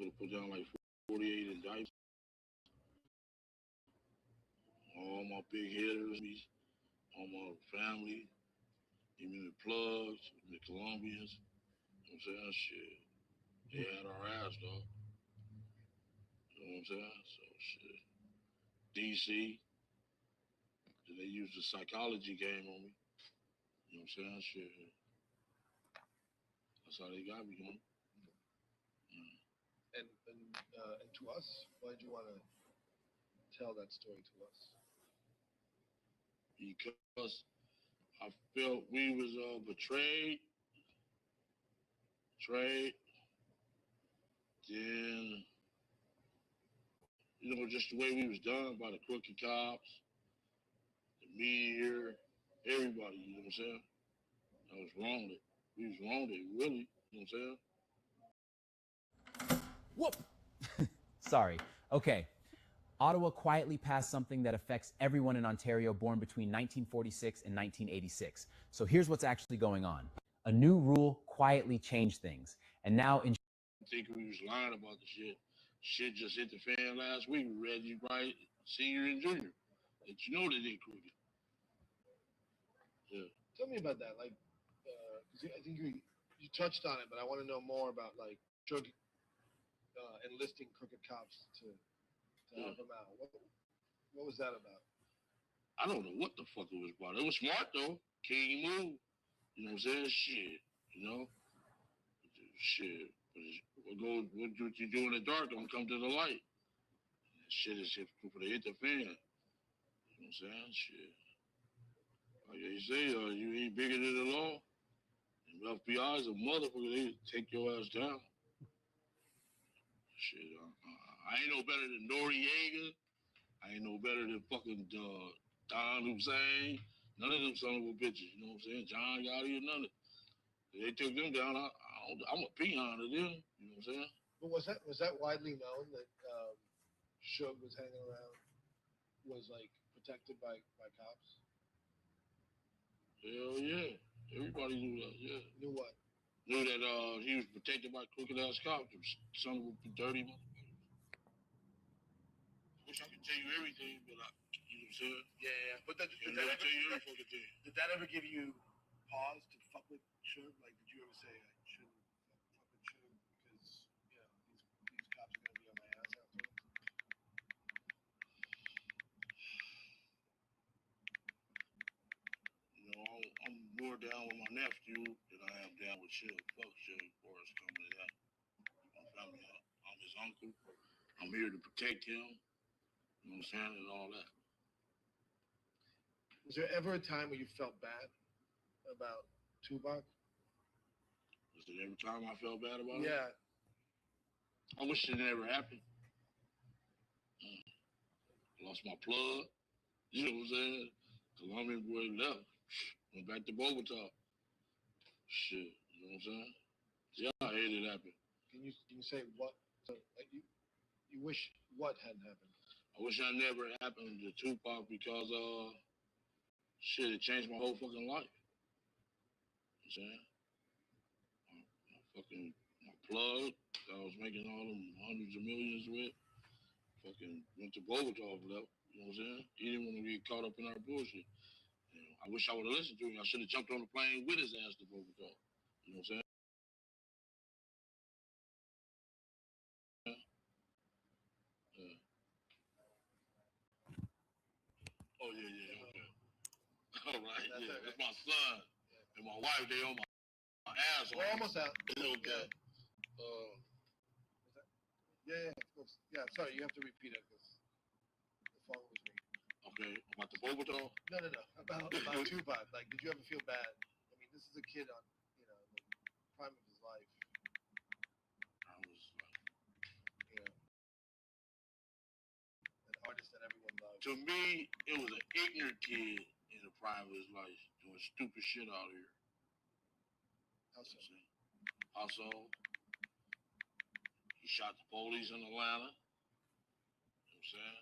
for to put down like 48 indictments. All my big hitters, all my family, even the plugs, the Colombians. You know what I'm saying? Shit. They had our ass, dog. You know what I'm saying? So, shit. DC, they used the psychology game on me. You know what I'm saying? Shit. That's how they got me, man. And to us, why did you want to tell that story to us? Because I felt we was betrayed, then, you know, just the way we was done by the crooked cops, the media, everybody, you know what I'm saying? I was wrong. We was wrong, really, you know what I'm saying? Whoop! Sorry. Okay. Ottawa quietly passed something that affects everyone in Ontario born between 1946 and 1986. So here's what's actually going on. A new rule quietly changed things. And now in I think we was lying about the shit. Shit just hit the fan last week. Reggie Wright, senior and junior. That you know they did crooked. Yeah. Tell me about that. Like, I think you touched on it, but I want to know more about like drug enlisting crooked cops to help them out. What was that about? I don't know what the fuck it was about. It was smart though. King move. You know what I'm saying? Shit. You know? Shit. What you do in the dark don't come to the light. Shit is for to hit the fan. You know what I'm saying? Shit. Like they say, you ain't bigger than the law. And FBI is a motherfucker. They take your ass down. Shit. I ain't no better than Noriega. I ain't no better than fucking Don Hussein. None of them son of a bitches. You know what I'm saying? John Gotti or none of them. They took them down. I'm a peon to them. You know what I'm saying? But was that widely known that Suge was hanging around, was like protected by cops? Hell yeah. Everybody knew that, yeah. Knew what? Knew that he was protected by crooked ass cops. Son of a dirty motherfucker. I wish I could tell you everything, but you know what I'm saying? Yeah. But did that ever tell you every fucking thing. Did that ever give you pause to fuck with Suge? Like, did you ever say I shouldn't fuck with Suge because these cops are gonna be on my ass afterwards? You know, I'm more down with my nephew than I am down with Suge. Fuck Suge for us coming to that. My family, I'm his uncle. I'm here to protect him. You know what I'm saying? And all that. Was there ever a time where you felt bad about Tupac? Was it every time I felt bad about it? Yeah. I wish it never happened. Lost my plug. You know what I'm saying? Colombian boy left. Went back to Bogota. Shit. You know what I'm saying? Yeah, I hate it happen. Can you say what? So you wish what hadn't happened? I wish that never happened to Tupac because shit, it changed my whole fucking life. You know what I'm saying? My plug that I was making all them hundreds of millions with, fucking went to Bogota left. You know what I'm saying? He didn't want to get caught up in our bullshit. You know, I wish I would have listened to him. I should have jumped on the plane with his ass to Bogota. You know what I'm saying? Yeah. Oh yeah, okay. All right, that's my son and my wife. They on my ass. We're almost out. Okay. Yeah, of course. Yeah, sorry, you have to repeat it because the phone was ringing. Okay, about the Bogota? No. About Tupac. Like, did you ever feel bad? I mean, this is a kid on, the prime of his life. I was like, an artist that everyone loves. To me, it was an ignorant kid in the prime of his life doing stupid shit out here. How so? Also, he shot the police in Atlanta. You know what I'm saying?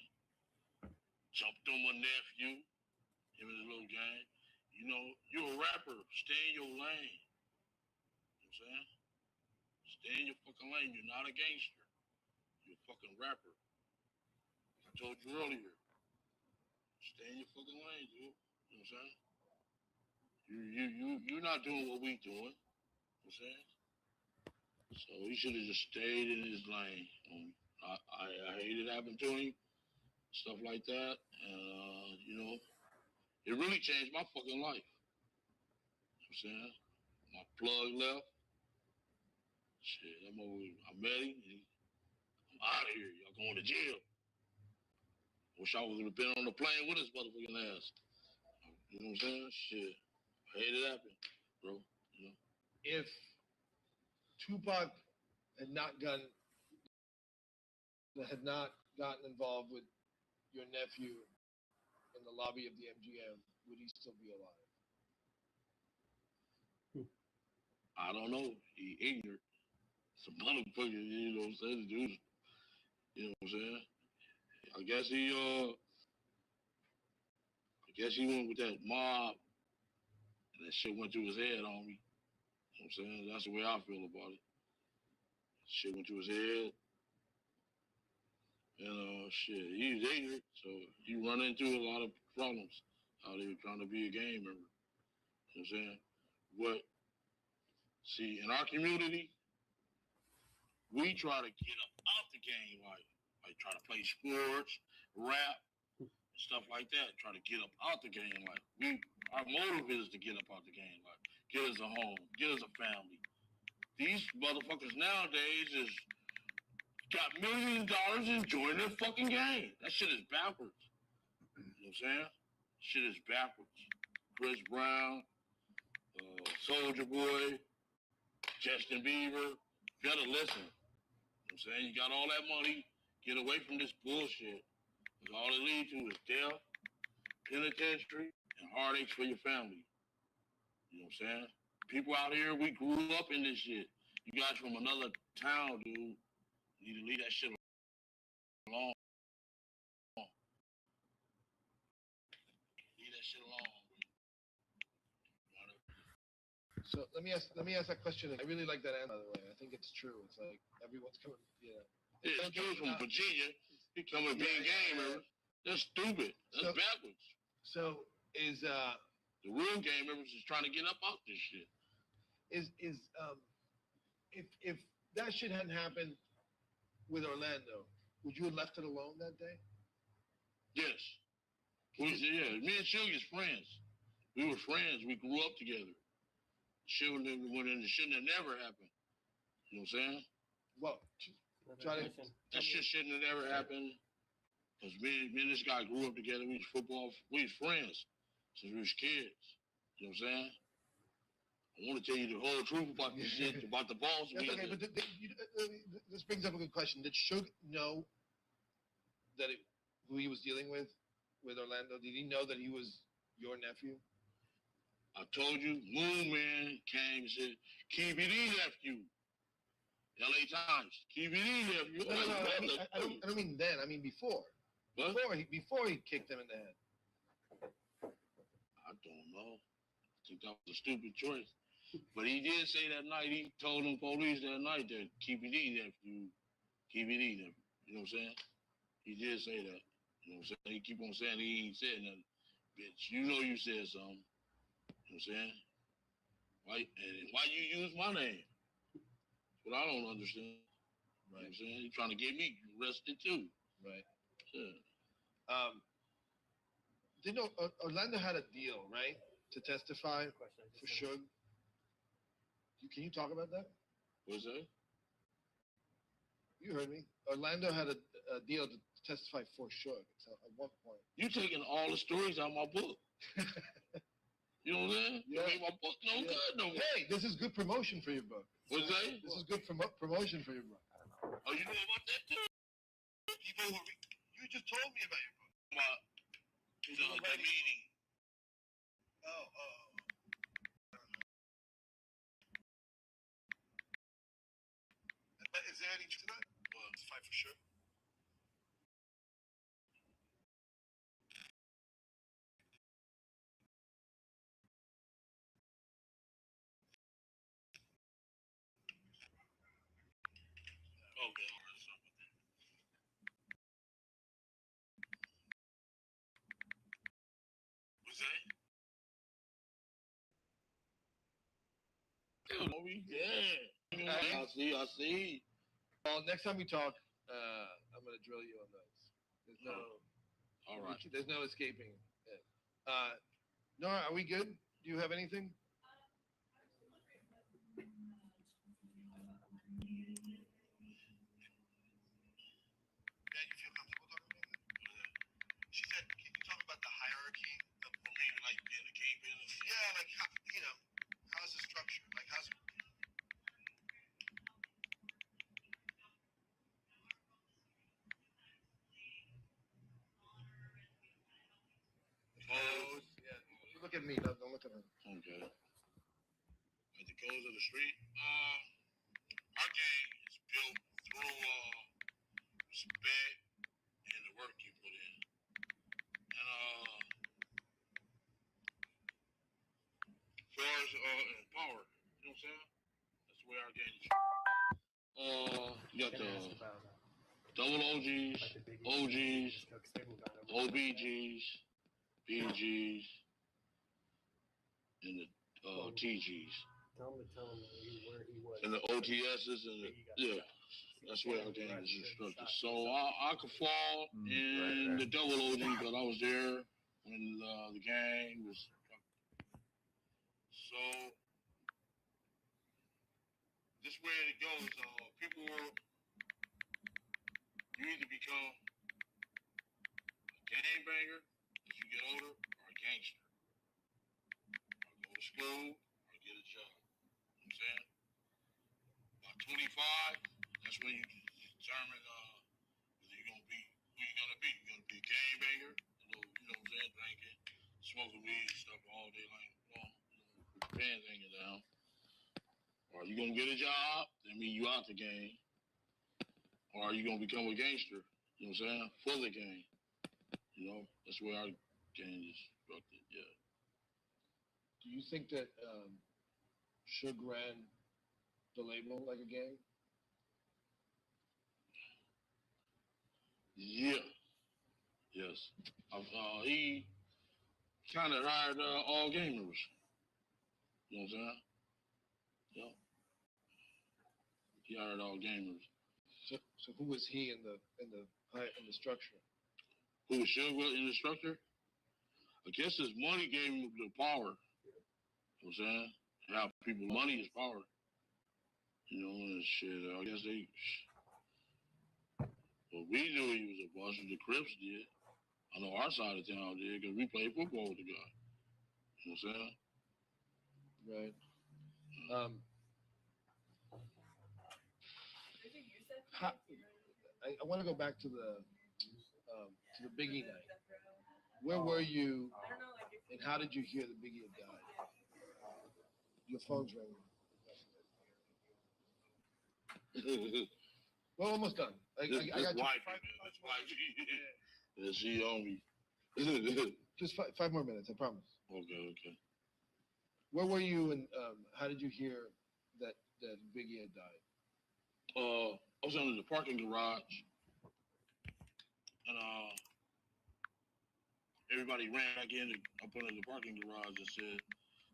Jumped on my nephew, him and his little gang. You know, you're a rapper. Stay in your lane. You know what I'm saying? Stay in your fucking lane. You're not a gangster. You're a fucking rapper. I told you earlier. Stay in your fucking lane, dude. You know what I'm saying? You're not doing what we doing. You know what I'm saying? So he should have just stayed in his lane. I hate it happened to him, stuff like that. And, you know, it really changed my fucking life. You know what I'm saying? My plug left. Shit, that motherfucker, I met him. I'm out of here. Y'all going to jail. Wish I would have been on the plane with his motherfucking ass. You know what I'm saying? Shit. I hate it happened, bro. You know? If Tupac had not gotten involved with your nephew in the lobby of the MGM, would he still be alive? I don't know. He ignorant. Some motherfucker, you know what I'm saying? The dude, you know what I'm saying? I guess he went with that mob and that shit went through his head on me. You know what I'm saying? That's the way I feel about it. Shit went through his head. And shit, he was ignorant, so you run into a lot of problems out there trying to be a gang member. You know what I'm saying? But see, in our community, we try to get up out the game, like try to play sports, rap, stuff like that. Try to get up out the game, like our motive is to get up out the game, like get us a home, get us a family. These motherfuckers nowadays is got millions of dollars enjoying their fucking game. That shit is backwards. You know what I'm saying? Shit is backwards. Chris Brown, Soldier Boy, Justin Bieber, better listen. You know what I'm saying? You got all that money, get away from this bullshit. Because all it leads to is death, penitentiary, and heartaches for your family. You know what I'm saying? People out here, we grew up in this shit. You guys from another town, dude, you need to leave that shit alone. Leave that shit alone. So let me ask that question. I really like that answer, by the way. I think it's true. It's like everyone's coming. Yeah. This dude from Virginia, he coming being game members. That's stupid. That's backwards. So is the real game members is trying to get up out this shit. If that shit hadn't happened with Orlando, would you have left it alone that day? Yes. Yeah. Me and Suge is friends. We were friends. We grew up together. Shit shouldn't have never happened. You know what I'm saying? Well, that shit shouldn't have never happened. Because me and this guy grew up together. We was friends since we was kids. You know what I'm saying? I want to tell you the whole truth about this shit, about the boss. That's okay, but this brings up a good question. Did Suge know that who he was dealing with Orlando? Did he know that he was your nephew? I told you, Moon Man came and said, KBD nephew. LA Times, KBD nephew. No, I don't mean then. I mean before. What? Before he kicked him in the head. I don't know. I think that was a stupid choice. But he did say that night, he told them police that night that KBD nephew. You know what I'm saying? He did say that. You know what I'm saying? He keep on saying he ain't said nothing. Bitch, you know you said something. You know what I'm saying? Why you use my name? That's what I don't understand. Right. You know what I'm saying? He's trying to get me arrested too. Right. Yeah. Orlando had a deal, right? To testify for Suge. Can you talk about that? What's that? You heard me. Orlando had a deal to testify for Suge at one point. You taking all the stories out of my book. You know what I'm saying? Yeah. You made my book no good no more. Hey, this is good promotion for your book. What's that? This is good promotion for your book. Oh, you know about that too? You just told me about your book. About the meeting. Is there any truth to that? Well, fight for sure. Okay, all right, something. real, homie. Yeah. I see. Well, next time we talk, I'm gonna drill you on those. There's no. All right. There's no escaping it. Nora, are we good? Do you have anything? She said, can you talk about the hierarchy of maybe like being a game business? Yeah, like how, how's the structure? Like how's Codes. Yeah. You look at me. Don't look at her. Okay. Like the codes of the street. Our game is built through respect and the work you put in. And as far as and power, you know what I'm saying? That's the way our game is. You got the double OGs, OGs, OBGs, BGs, and the TGs. Tell him where he was. And the OTSs and yeah. That's where our game is instructed. So I could fall in the double OG, but I was there when the gang was. So this way it goes. People, you either become a gangbanger as you get older, or a gangster. Or go to school, or get a job. You know what I'm saying? By 25, that's when you determine whether you're gonna be who you're gonna be. You're gonna be a gangbanger, you know what I'm saying, drinking, smoking weed, stuff all day long, put your pants hanging down. Or you gonna get a job, that mean you out the game. Or you gonna become a gangster, you know what I'm saying? For the game. You know, that's where our game is structured, yeah. Do you think that Suge ran the label like a gang? Yeah. Yes. He kind of hired all gang members. You know what I'm saying? Yeah. He hired all gang members. So who was he in the structure? Who was Suge in the structure? I guess his money gave him the power. You know what I'm saying? How people, money is power. You know, and shit, I guess they. Well, we knew he was a bust, the Crips did. I know our side of town did, because we played football with the guy. You know what I'm saying? Right. I want to go back to the Biggie night. Where were you, and how did you hear the Biggie had died? Your phone's ringing. Well, almost done. I got you. That's wifey. Yeah, she on me. Just 5 more minutes, I promise. Okay. Where were you, and how did you hear that Biggie had died? I was in the parking garage, and everybody ran back in up into the parking garage and said,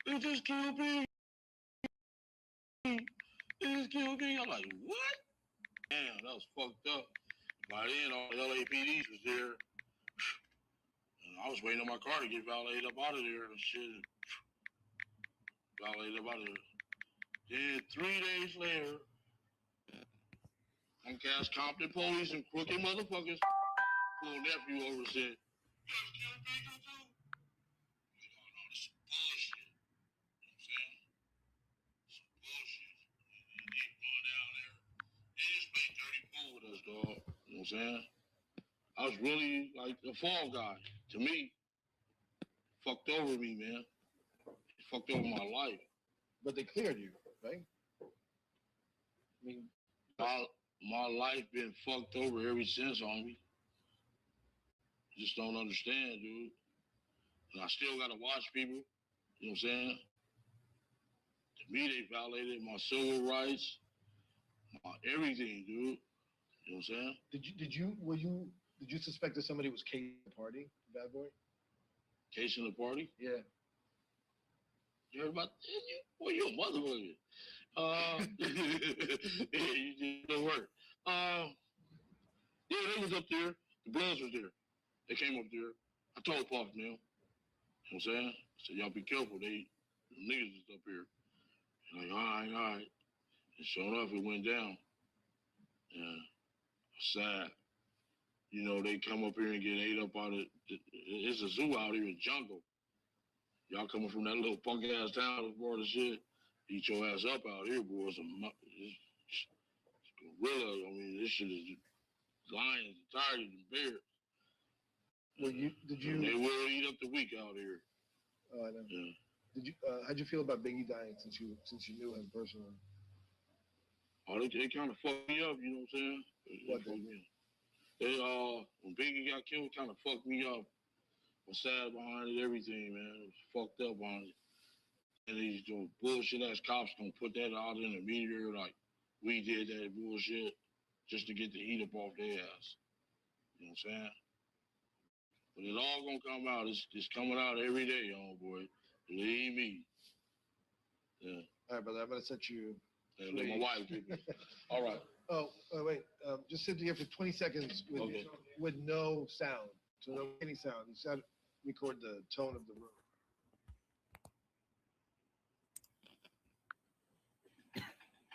"They just killed Biggie. They just killed Biggie." I'm like, "What?" Damn, that was fucked up. By then, all the LAPDs was there. And I was waiting on my car to get valeted up out of there and shit. Valeted up out of there. Then 3 days later, Lancaster Compton police and crooked motherfuckers pulled nephew over and said, "You ever killed Biggie too?" I'm like, "Oh no, this is bullshit." You know what I'm saying? Some bullshit. And they gone down there. They just played dirty pool with us, dog. You know what I'm saying? I was really like a fall guy. To me, fucked over me, man. It fucked over my life. But they cleared you, right? I mean, my life been fucked over ever since, homie. Just don't understand, dude. And I still gotta watch people. You know what I'm saying? To me, they violated my civil rights, my everything, dude. You know what I'm saying? Did you suspect that somebody was casing the party, Bad Boy? Casing the party? Yeah. Everybody, boy, you a motherfucker. Yeah, you did no work. Yeah, they was up there. The Bloods was there. They came up there. I told Puff, man. You know what I'm saying? I said, y'all be careful. The niggas is up here. And like, all right. And sure enough, it went down. Yeah, sad. You know, they come up here and get ate up out of it's a zoo out here in jungle. Y'all coming from that little punk ass town with Florida shit, eat your ass up out here, boy. It's gorilla. I mean, this shit is lions, tigers, and bears. Well, did you? They will eat up the weak out here. Oh, I know. Yeah. Did you? How'd you feel about Biggie dying since you knew him personally? Oh, they kind of fucked me up. You know what I'm saying? What They fucked me up. They when Biggie got killed, kind of fucked me up. I was sad behind it, everything, man. It was fucked up behind it. And these bullshit ass cops gonna put that out in the media like we did that bullshit just to get the heat up off their ass. You know what I'm saying? But it's all gonna come out. It's coming out every day, homeboy. Believe me. Yeah. All right, brother. I'm gonna set you. And let my wife get me. All right. Oh, wait. Just sit here for 20 seconds with no sound. So no any sound. You said record the tone of the room.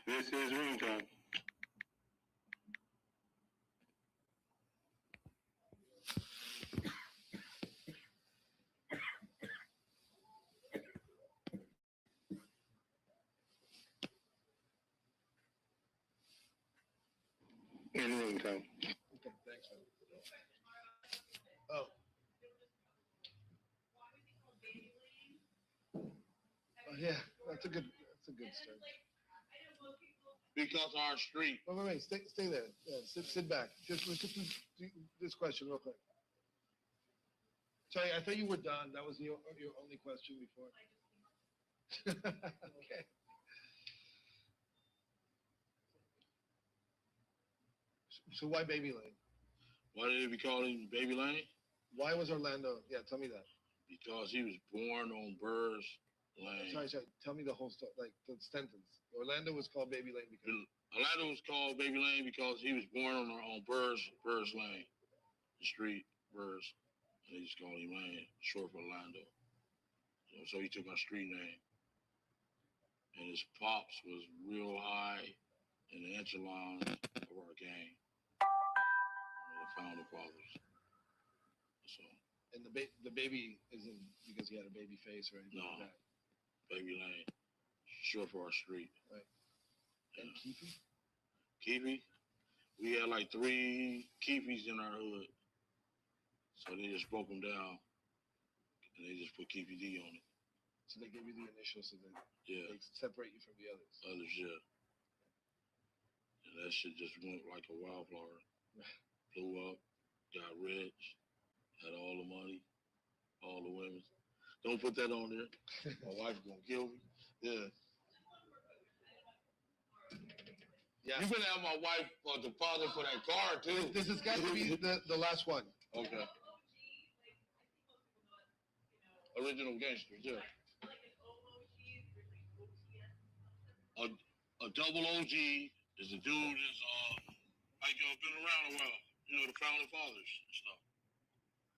This is room time. In room time. Okay, thanks, man. Oh. Yeah, that's a good start. Because our street. Wait, stay there. Yeah, sit back. Just this question real quick. Sorry, I thought you were done. That was your only question before. Okay. So why Baby Lane? Why did we call him Baby Lane? Why was Orlando? Yeah, tell me that. Because he was born on Burrs Lane. Sorry. Tell me the whole story, like the sentence. Orlando was called Baby Lane because Orlando was called Baby Lane because he was born on Burrs Lane, the street Burrs. And they just called him Lane, short for Orlando. So he took our street name. And his pops was real high in the echelon of our gang. The founder fathers. So. And the baby isn't because he had a baby face or anything like that. Baby Lane, short for our street. Right. And Keefy? Keefy? We had like 3 Keefys in our hood. So they just broke them down and they just put Keefy D on it. So they gave you the initials so that they separate you from the others. Yeah. And that shit just went like a wildflower. Blew up, got rich, had all the money, all the women. Don't put that on there. My wife's gonna kill me. Yeah. You gonna have my wife deposit for that car too. This has got to be the last one. Okay. Original gangsters, yeah. A double OG is a dude that's like been around a while. You know, the founding fathers and stuff.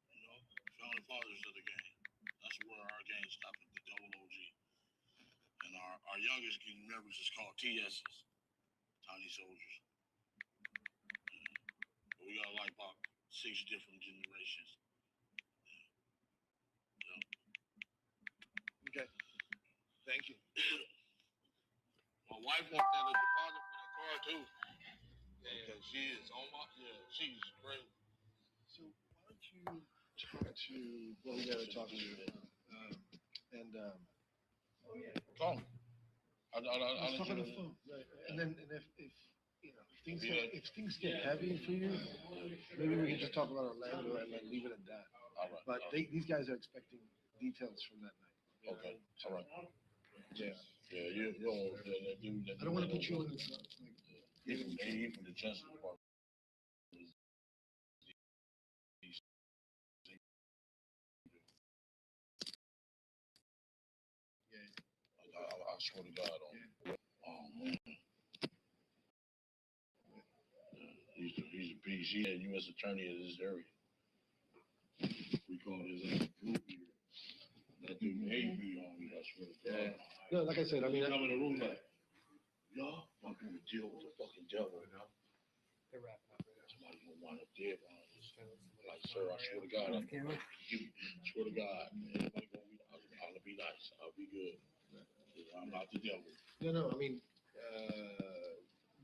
You know, founding fathers of the game. That's where our game stopped at the double OG. And our youngest members is called TSs, Tiny Soldiers. Yeah. But we got like about 6 different generations. Yeah. Okay. Thank you. My wife wants that deposit for that car too. Yeah. Because she is on my she's great. So why don't you talk to we gotta talk to you. Call me. Let's talk on the phone. Right. And if things get heavy for you, maybe we can just talk about Orlando and like leave it at that. All right. But these guys are expecting details from that night. Okay. All right. Yeah. Yeah, you don't. I don't want to put you in. Even the Justice Department. swear to God. Oh man. He's a piece. He had U.S. attorney in this area. We call his group here. That dude hate me on me. I swear to God. No, like I said, I mean, I'm in the room like, y'all fucking deal with the fucking devil, you know? They're wrapping up right now. Somebody gonna wind up dead on us. Like, sir, I swear to God, I swear to God, man, I'll be nice. I'll be good. I'm not the devil. no, I mean,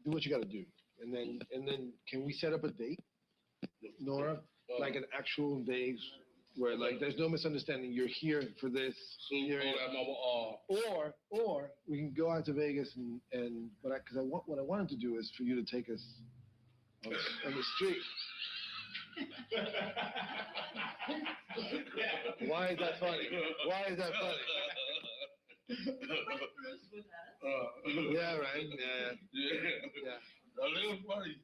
do what you got to do, and then can we set up a date, Nora? Like an actual date where like there's no misunderstanding. You're here for this. Or we can go out to Vegas and what I wanted to do is for you to take us on the street. Why is that funny? Why is that funny? Yeah, right. Yeah. A little funny.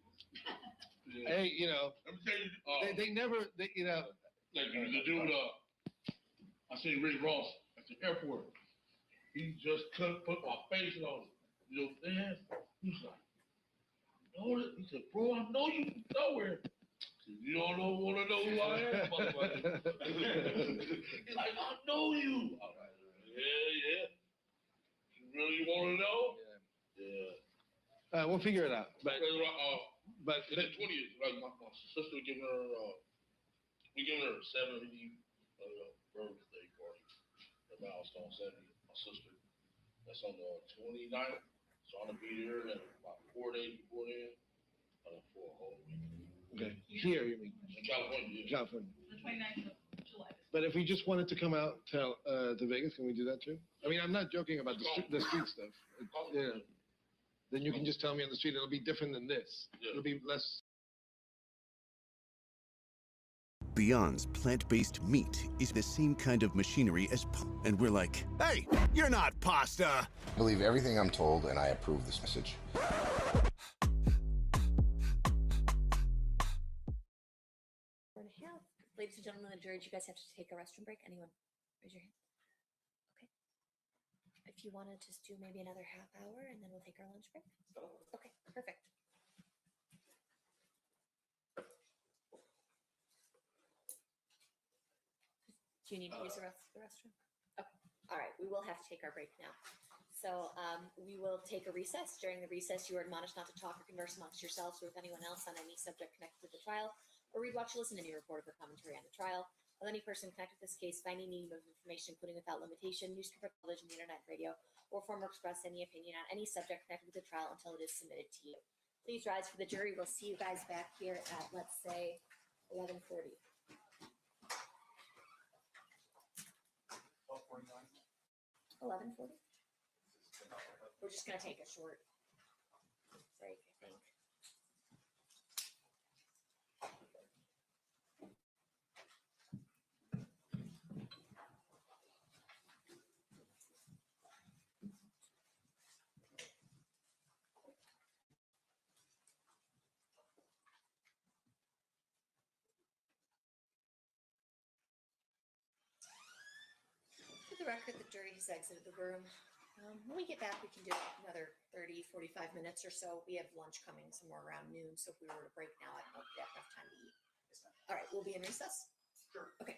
Yeah. Hey, you know, Let me tell you, they never, you know. like the dude, I seen Rick Ross at the airport. He just couldn't put my face on it. You know, man, he was like, know it? He said, bro, I know you from nowhere. You don't want to know who I am, motherfucker. He's like, I know you. I'm like, yeah. You really want to know? Yeah. We'll figure it out. But in the 20th, like my sister giving her, we giving her a 70th birthday party. The milestone 70, my sister. That's on the 29th. So I'm gonna be there in about 4 days before then. For a whole week. Okay. Here, you mean? In California. Yeah. California. The 29th of July. But if we just wanted to come out to Vegas, can we do that too? I mean, I'm not joking about the street stuff. Yeah. Then you can just tell me on the street. It'll be different than this. Yeah. It'll be less. Beyond's plant-based meat is the same kind of machinery as and we're like, hey, you're not pasta. I believe everything I'm told, and I approve this message. Ladies and gentlemen of the jury, do you guys have to take a restroom break? Anyone? Raise your hand. Okay. If you want to just do maybe another half hour and then we'll take our lunch break. Okay, perfect. Do you need to use the restroom? Okay. All right. We will have to take our break now. So we will take a recess. During the recess, you are admonished not to talk or converse amongst yourselves or with anyone else on any subject connected to the trial, or read, watch, or listen to any report or commentary on the trial of any person connected with this case by any medium of information, including without limitation, newspaper, television, internet, radio, or form or express any opinion on any subject connected with the trial until it is submitted to you. Please rise for the jury. We'll see you guys back here at, let's say, 11:40. 11:40. We're just going to take a short break, I think. For the record, the jury has exited the room. When we get back, we can do another 30, 45 minutes or so. We have lunch coming somewhere around noon, so if we were to break now, I don't know if we have enough time to eat. All right, we'll be in recess. Sure. Okay.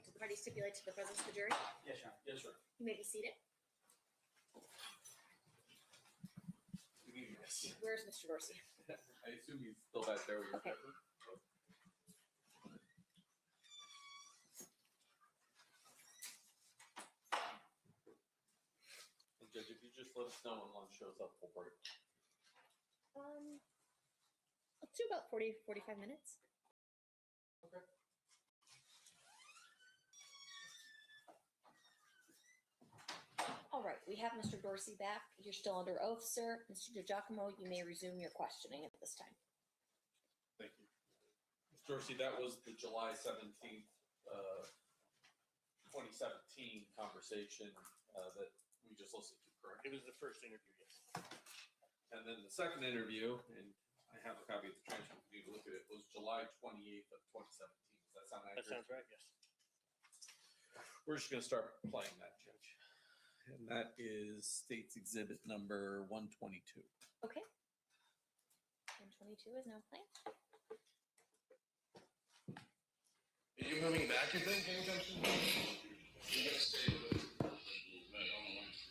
right. Did the party stipulate to the presence of the jury? Yes, Your Honor. Yes, sir. You may be seated. Yes. Where's Mr. Dorsey? I assume he's still back there with your Okay. paper. And Judge, if you just let us know when lunch shows up, we'll break. Let's do about 40, 45 minutes. Okay. All right, we have Mr. Dorsey back. You're still under oath, sir. Mr. DiGiacomo, you may resume your questioning at this time. Thank you. Ms. Dorsey, that was the July 17th, 2017 conversation that we just listened to, correct? It was the first interview, yes. And then the second interview, and I have a copy of the transcript for you to look at it, was July 28th of 2017. Does that sound accurate? That sounds right, yes. We're just gonna start playing that, Judge. And that is State's Exhibit number 122. Okay. 122 is now playing. Are you moving back, you think, anytime soon? You're gonna stay with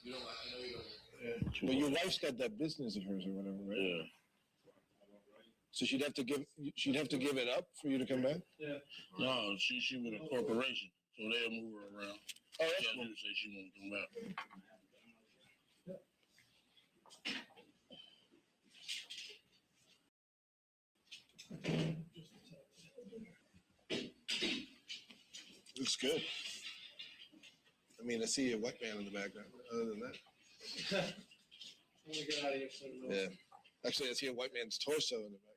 you don't, I know you don't. But your wife's got that business of hers or whatever, right? Yeah. So she'd have to give it up for you to come back? No, she with a corporation, so they'll move her around. Oh, that's Yeah, cool. they say she won't come back. Looks good. I mean, I see a white man in the background. Other than that, When we get out of here, so we'll- yeah. Actually, I see a white man's torso in the background.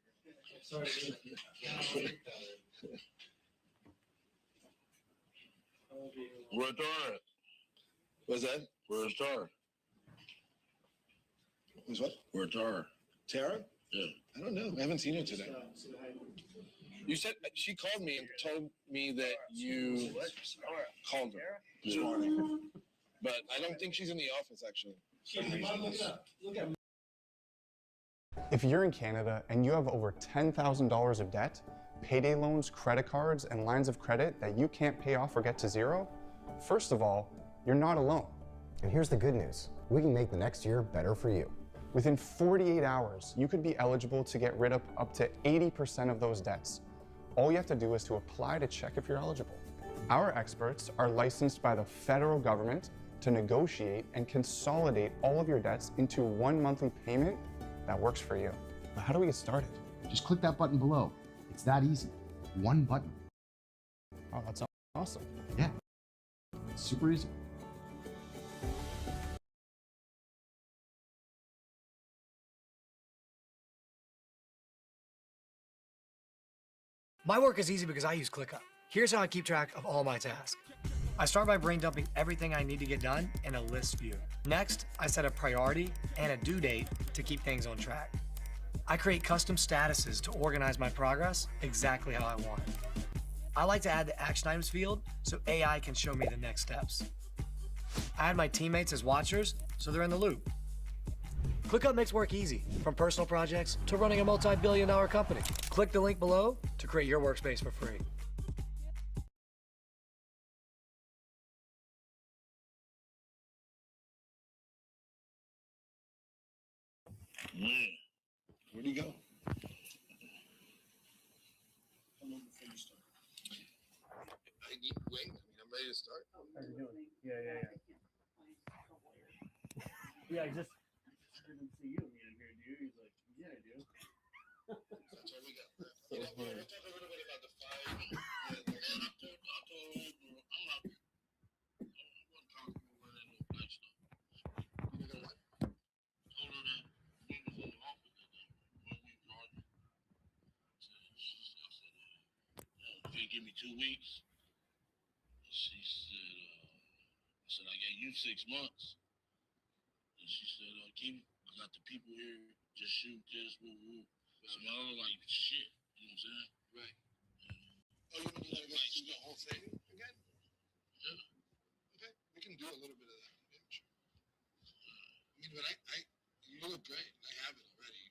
Sorry. Where's Tara? What's that? Where's Tara? Who's what? Where's Tara? Tara? Yeah. I don't know. I haven't seen her today. You said she called me and told me that you called her this morning, but I don't think she's in the office actually. If you're in Canada and you have over $10,000 of debt, payday loans, credit cards, and lines of credit that you can't pay off or get to zero, first of all, you're not alone. And here's the good news. We can make the next year better for you. Within 48 hours, you could be eligible to get rid of up to 80% of those debts. All you have to do is to apply to check if you're eligible. Our experts are licensed by the federal government to negotiate and consolidate all of your debts into one monthly payment that works for you. But how do we get started? Just click that button below. It's that easy. One button. Oh, that's awesome. Yeah. It's super easy. My work is easy because I use ClickUp. Here's how I keep track of all my tasks. I start by brain dumping everything I need to get done in a list view. Next, I set a priority and a due date to keep things on track. I create custom statuses to organize my progress exactly how I want it. I like to add the action items field so AI can show me the next steps. I add my teammates as watchers so they're in the loop. ClickUp makes work easy, from personal projects to running a multi-billion-dollar company. Click the link below to create your workspace for free. Man, where'd he go? Wait, I'm ready to start. How you doing? Yeah. Yeah, I just didn't see you. I mean, here, do you? He's like, yeah, I do. That's all we got. Let's talk a little bit about the five. Man, I told her, I'm not comfortable wearing no black stuff. You know what? Told her that we was in the office that day when we was arguing. I said, you can't give me 2 weeks. She said, I said, I gave you 6 months. And she said, Keith, I got the people here, just shoot this, woo woo. So I was like, shit, you know what I'm saying? Right. Oh, you mean you gotta go through the whole thing again? Yeah. Okay, we can do a little bit of that. Yeah, sure. I mean, but you look great. I have it already.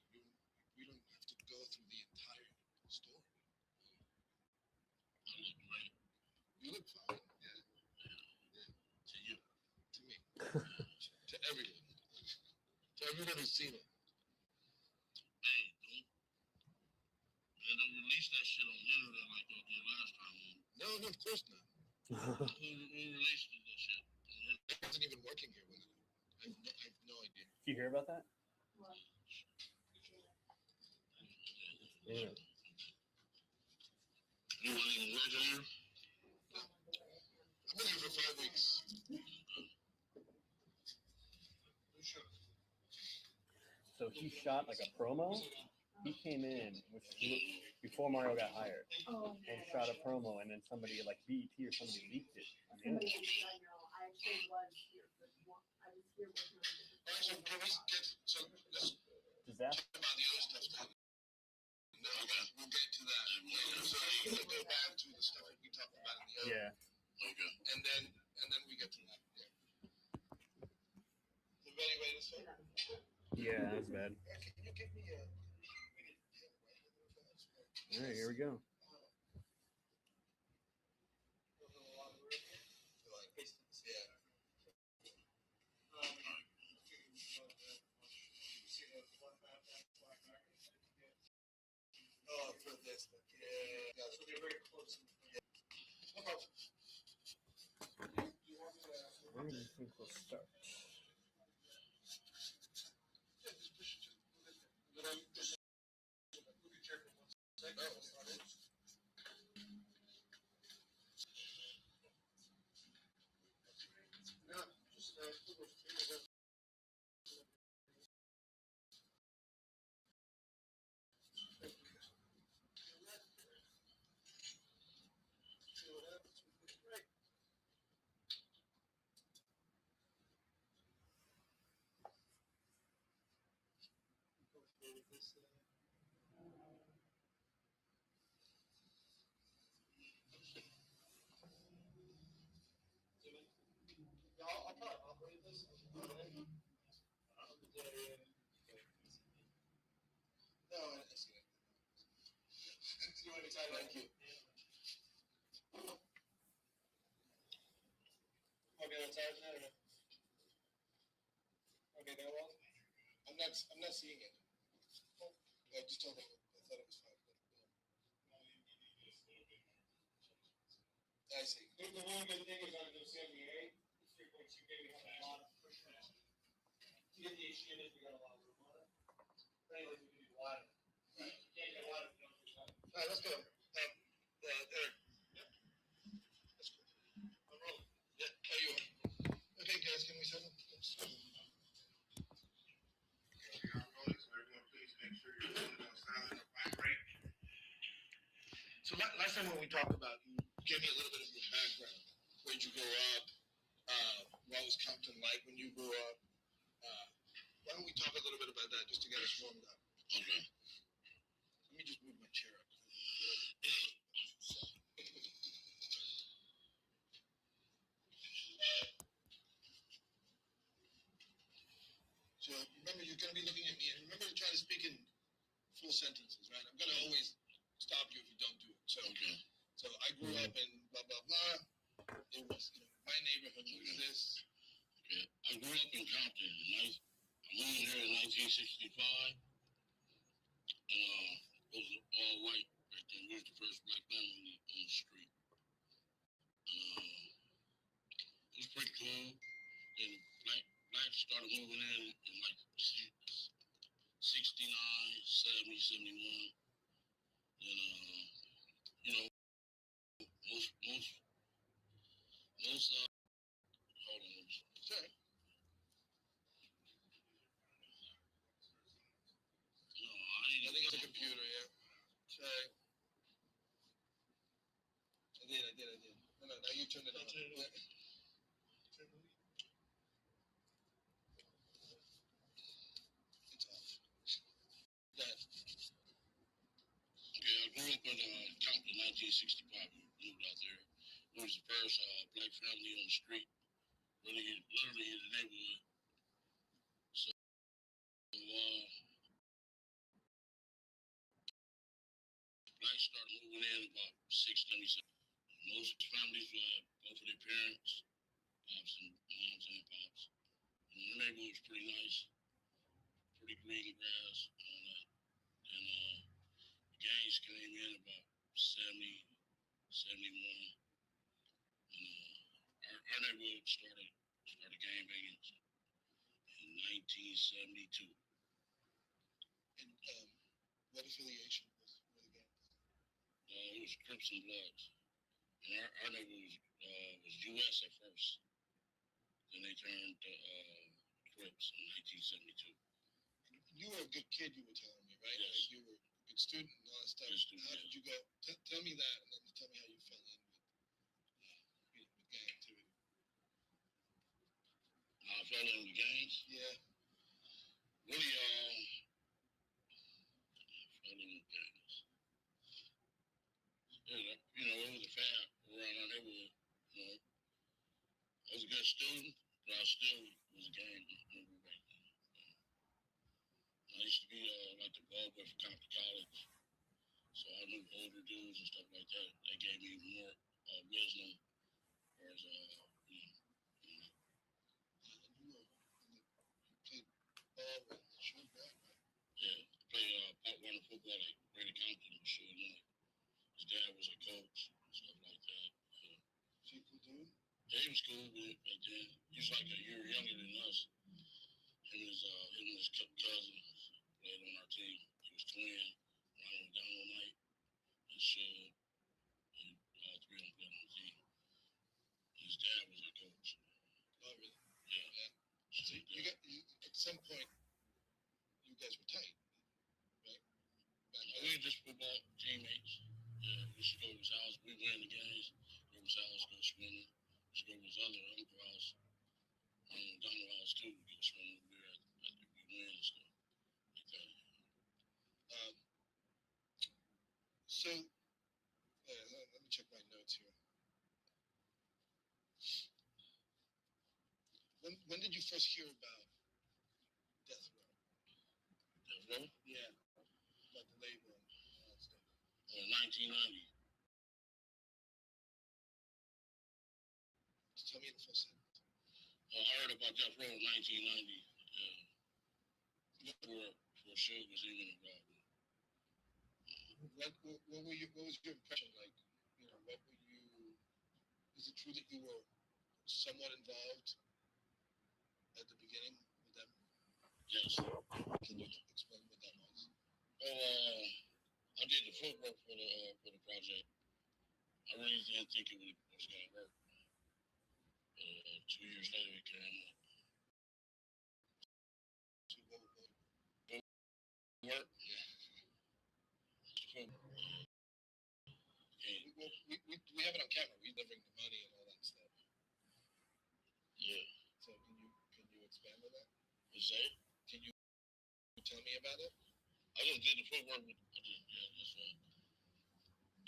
We don't have to go through the entire story. I look great. You look fine. haven't seen it. Hey, don't release that shit on the internet like they did last time. No, of course not. Who released that shit? It wasn't even working here with it. I have no idea. Did you hear about that? Yeah. You weren't even working here? I've been here for 5 weeks. So he shot like a promo. He came in before Mario got hired and shot a promo, and then somebody like BET or somebody leaked it. So can we get let's Disaster. talk about the other stuff now. No, okay. We'll get to that later. So you can go back to the stuff that we talked about in the other. Yeah. Okay. And then we get to that. Yeah. Everybody ready to start? Yeah, that's bad. Can you give me a? All right, here we go. Oh, for this one. Yeah. So they're very close. No problem. When do you think we'll start? I'll probably operate this. No, I see it. You want to try to thank you. Okay, that's out now. Okay, that was. I'm not seeing it. I just told them I thought it was fine. I see. The one good thing is on the 78, 3.2 maybe have a lot of pushback. To get the issue is we got a lot of room on it. But anyway, we can do wider. Right. You can't get wider if you don't do that. All right, let's go. Eric. Yep. That's cool. I'm rolling. Yeah, how you are? Okay, guys, can we settle? So last time when we talked about, you gave me a little bit of your background. Where'd you grow up? What was Compton like when you grew up? Why don't we talk a little bit about that just to get us warmed up? Okay. Let me just move my chair up. So remember, you're going to be looking at me, and remember to try to speak in full sentences, right? I'm going to always stop you if you don't do it. So, Okay. So I grew up in blah blah blah. It was, my neighborhood was this. Okay. I grew up in Compton. I moved here in 1965. And it was all white right then. We was the first black family on the street. It was pretty cool. Then blacks started moving in like 69, 70, 71. Then most hold on. Sorry. I think it's a computer, yeah. Sorry. I did. No, now you turned it on. Yeah. It's off. Done. Okay, I grew up in Compton, 1965. We moved out there. We was the first black family on the street, literally in the neighborhood. So blacks started moving in about 697. Most families both of their parents, pops and moms and pops. The neighborhood was pretty nice, Hollywood started gang banging in 1972. And what affiliation were the gangs? It was Crips and Bloods. And our neighbor was U.S. at first. Then they turned to Crips in 1972. You were a good kid, you were telling me, right? Yes. Like you were a good student and all that stuff. Good student, How yeah. did you go? Tell me that, and then tell me how you fell in with gang activity. I fell in with gangs. Yeah. Really, fell in with gangs. It was a fad around our neighborhood. I was a good student, but I still was a gang member back then. I used to be like the ball boy for Compton College. So I knew older dudes and stuff like that. They gave me more wisdom as You played ball with Suge Knight, right? yeah, I played pop runner football like Brady Compton and shit. His dad was a coach, stuff like that. So you cool dude? Yeah, he was cool with back then. He was like a year younger than us. Him and his cousins played on our team. He was twin, Ronald Dynamite, and Suge. And all three of them played on the team. His dad was a coach. Oh, really? Yeah. So at some point, you guys were tight, right? We were just football teammates. Yeah, we used to go to his house. We win the games. Go to his house, go swimming. We used to go to his other uncle house, Donald house too. We go swimming over there after we win and stuff like that. So, let me check my notes here. When did you first hear about Death Row? Death Row? Yeah, about the label and all that stuff. 1990. Tell me in the full sentence. I heard about Death Row in 1990. Before Suge was even involved. What was your impression like? Is it true that you were somewhat involved at the beginning with them? Yes. Can you explain what that was? I did the footwork for the project. I really didn't think it was going to work. 2 years later, it came up. Work? Yeah. We have it on camera. We delivering the money and all that stuff. Yeah. So can you expand on that? What's that? Can you tell me about it? I just did the footwork. That's all.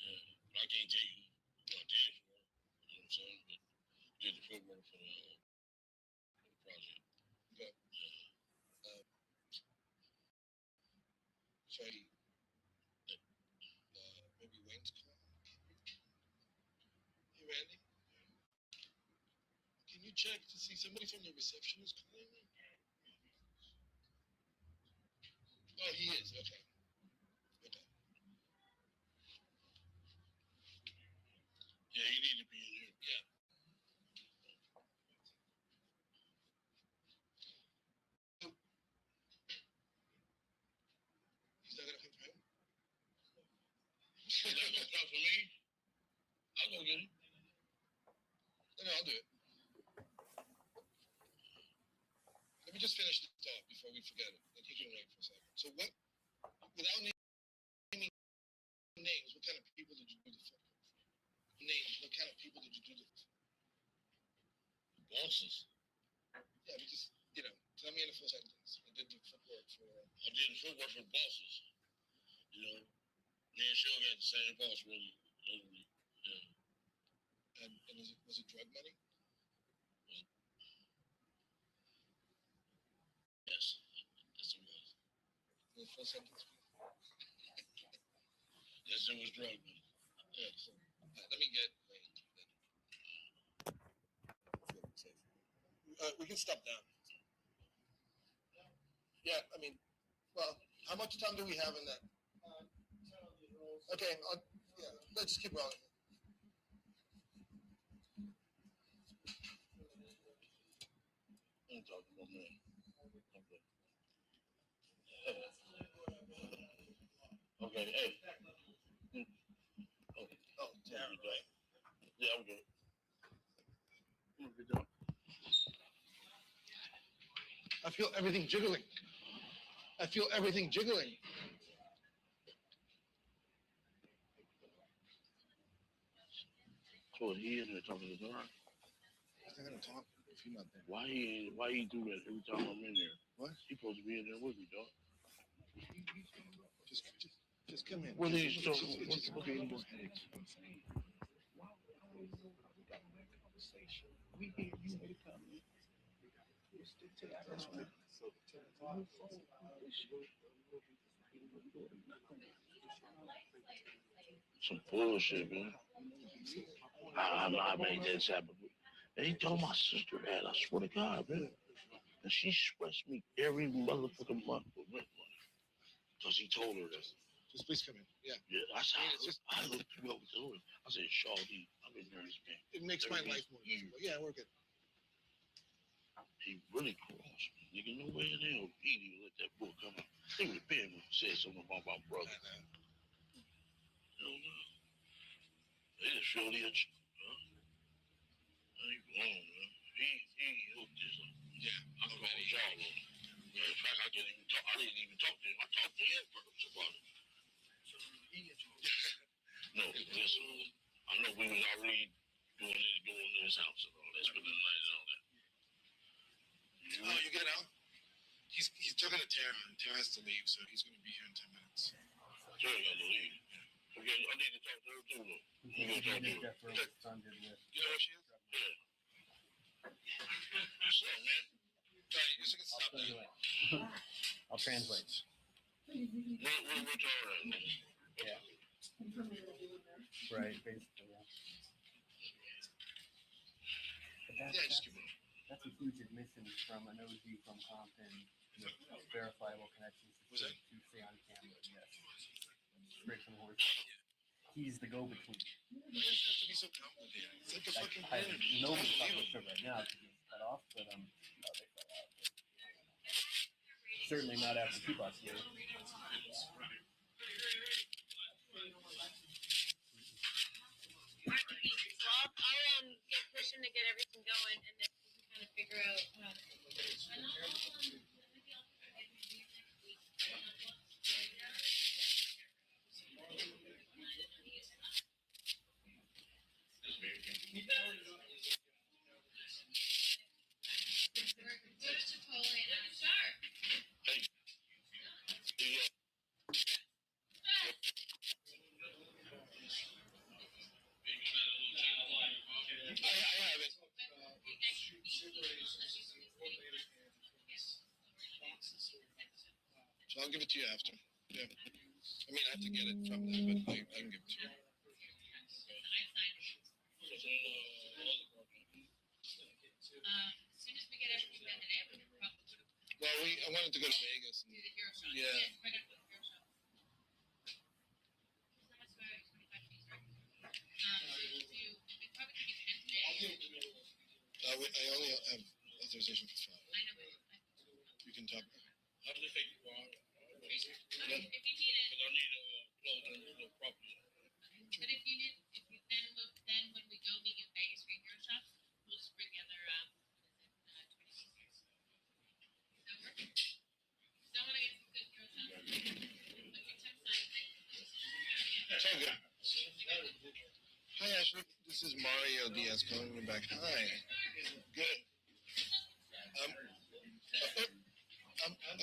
Yeah. But I can't tell you what I did it for. You know what I'm saying? But I did the footwork for the project. Okay. Sorry. Maybe Wayne's calling. Hey, Randy. Can you check to see somebody from the reception is calling me? Oh, he is. Okay. Okay. Yeah, you need to be in here. Yeah. He's not gonna come for him? He's not gonna come for me? I'll go get him. No, I'll do it. Let me just finish this thought before we forget it. And he can wait for a second. So what, without naming names, what kind of people did you do the footwork for? Names, what kind of people did you do the Bosses. Yeah, but just, tell me in a full sentence. I did the footwork for... I did the footwork for bosses. Me and Suge had the same boss, really. Literally. Yeah. And was it drug money? Yes. Yes, it was. In a full sentence, please. Yes, it was drug money. Yeah, cool. Let me get Wayne. We can stop down. Yeah, how much time do we have in that? Okay, let's just keep rolling. talk to my man. Okay. Okay, hey. Oh, damn. Yeah, I'm good. Good job. I feel everything jiggling. I feel everything jiggling. So he in there talking to Don. He's not gonna talk if you're not there. Why he do that every time I'm in there? What? He supposed to be in there with me, dog. Just come in. What are you talking? It's just creating more headaches. Some bullshit, man. I made that happen. And he told my sister that. I swear to God, man. And she stressed me every motherfucking month for rent money. Because he told her that. Just please come in. Yeah. Yeah, I looked you up to her. I said, Shawty, I've been here this man. It makes my life more easier. Yeah, we're good. He really crossed me. Nigga, no way in hell he'd even let that book come out. He would have been when he said something about my brother. You know? They just showed the itch. I ain't wrong, man. He hooked this up. Yeah, I'm going to y'all. In fact, I didn't even talk to him. I talked to him first about it. No, listen. I know we was already doing this house and all that, spending the night and all that. Oh, you get out? He's talking to Tara. Tara has to leave, so he's going to be here in 10 minutes. Tara got to leave. Okay, I need to talk to her too, though. You go talk to her. You know where she is? Yeah. What's up, man? You just stop that. I'll translate. Where Tara at? Yeah. Right, basically, yeah. But Just keep it. that's a huge admission from an OG from Compton with verifiable connections to stay on camera. Yes. Straight from the horse. He's the go-between. Why does it have to be so complicated? It's like a fucking Nobody's talking to right now because he's cut off, but no, they cut out. Certainly not after Tupac here. I'll get pushing to get everything going, and then we can kind of figure out. So I'll give it to you after. Yeah. I mean, I have to get it from them, but I can give it to you. As soon as we get everything done today, we can probably. Well, I wanted to go to Vegas. And, yeah. I only have authorization for 5. I know. You can talk. How does it take you, Bob? Okay, if you need it. Because I need clothes and property. But if you need, then when we go meet in Vegas for your hero shop, we'll just bring the other 20 pieces. Does that work? Because I want to get some good hero shop. Look, your text line. It's all good. Hi, Ashley. This is Mario Diaz calling you back. Hi. Good.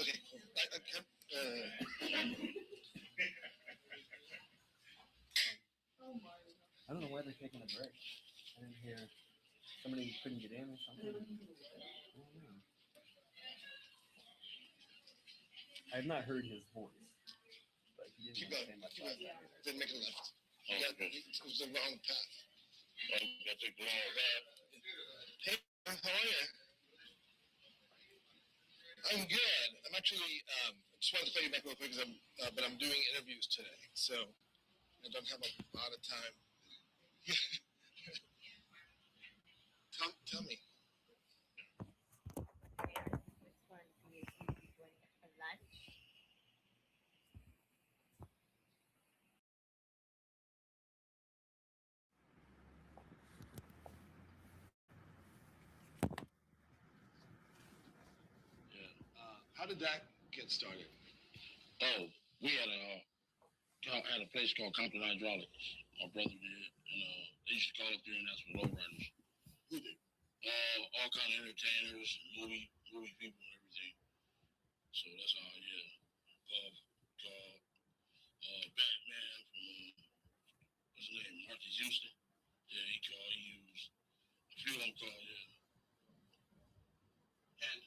Okay. I don't know why they're taking a break. I didn't hear somebody couldn't get in or something. I don't know. I have not heard his voice, but he didn't say much last time. Then make a left. It was the wrong path. You got to take the wrong path. Hey, how are you? I'm good. I'm actually, just wanted to call you back real quick because but I'm doing interviews today, so I don't have a lot of time. tell me. did that get started? Oh, we had a place called Compton Hydraulics. My brother did, and they used to call up there, and that's for lowriders. Who did? All kind of entertainers, movie people, and everything. So that's all. Yeah, Batman from what's his name, Marcus Houston. Yeah, he used a few of them called. Yeah. And